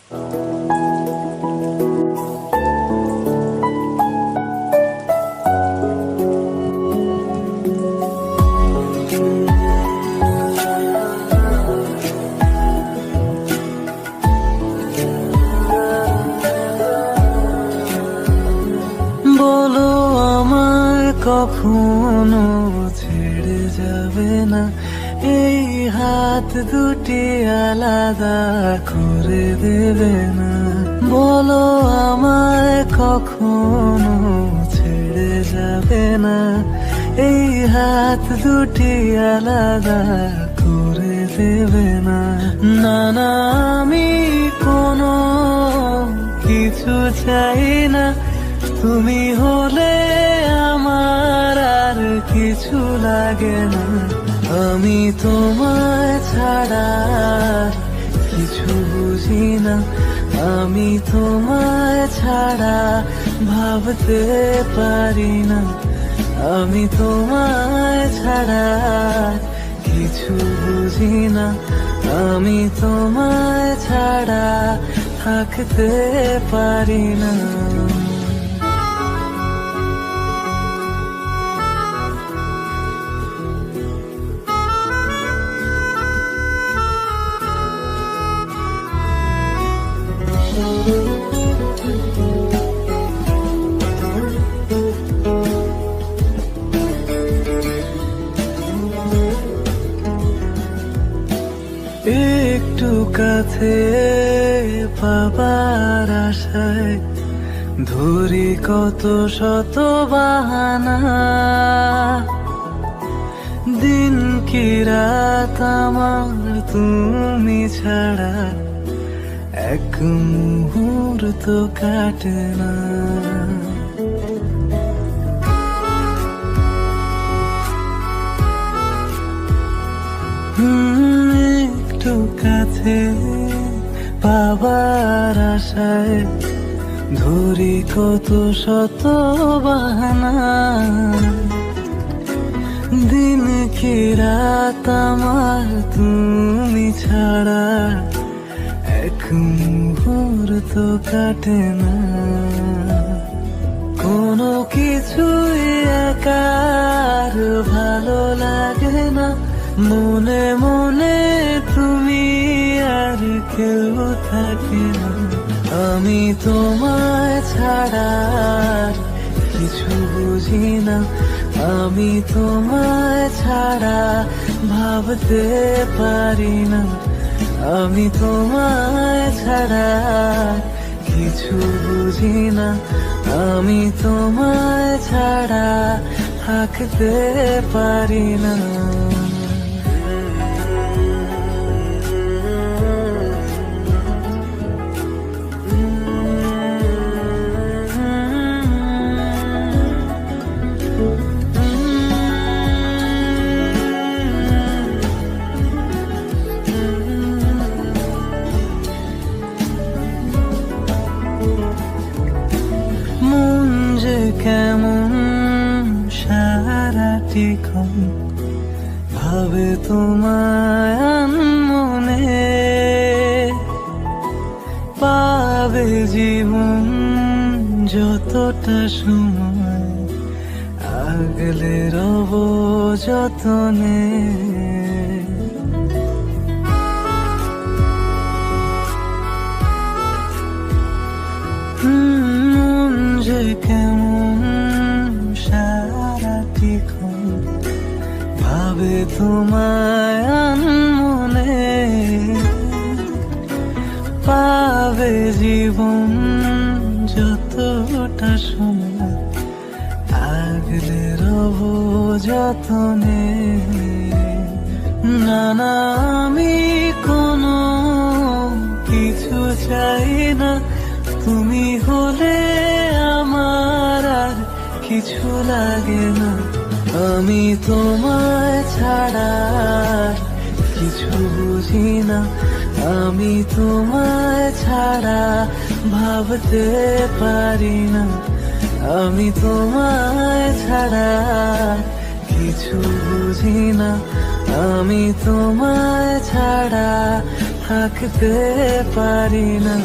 বলো আমায় কখনো ছেড়ে যাবে না, এই হাত দুটি আলাদা করে দেবে না। বলো আমায় কখনো ছেড়ে যাবে না, এই হাত দুটি আলাদা করে দেবে না। না না, আমি কোনো কিছু চাই না, তুমি হলে আমার আর কিছু লাগে না। আমি তোমায় ছাড়া কিছু বুঝি না, আমি তোমায় ছাড়া ভাবতে পারি না। আমি তোমায় ছাড়া কিছু বুঝি না, আমি তোমায় ছাড়া থাকতে পারি না। একটু কাছে পাবার আশায় ধরি কত শত বাহানা, দিন কি রাত আমার তুমি ছাড়া এক মুহূর্ত কাটে না। একটু কাছে পাবার আশায় ধরি কত শত বাহানা, দিন কি রাত আমার তুমি ছাড়া এক মুহূর্ত কাটে না। কোনো কিছুই একার ভালো লাগে না, মনে মনে তুমি আর কেউ থাকে না। আমি তোমায় ছাড়া কিছু বুঝি না, আমি তোমায় ছাড়া ভাবতে পারি না। আমি তোমায় ছাড়া কিছু বুঝি না, আমি তোমায় ছাড়া থাকতে পারি না। কেমন সারাটিক্ষণ ভাবে তোমায় মনে, পাবে জীবন যতটা সময় আগলে রব যতনে। কেমন সারাটিক্ষণ ভাবে তোমায় মনে, পাবে জীবন যতটা সময় আগলে রব যতনে। না না, আমি কোনো কিছু চাই না, তুমি হলে আমার আর কিছু লাগে না। আমি তোমায় ছাড়া কিছু বুঝি না, আমি তোমায় ছাড়া ভাবতে পারি না। আমি তোমায় ছাড়া কিছু বুঝি না, আমি তোমায় ছাড়া থাকতে পারি না।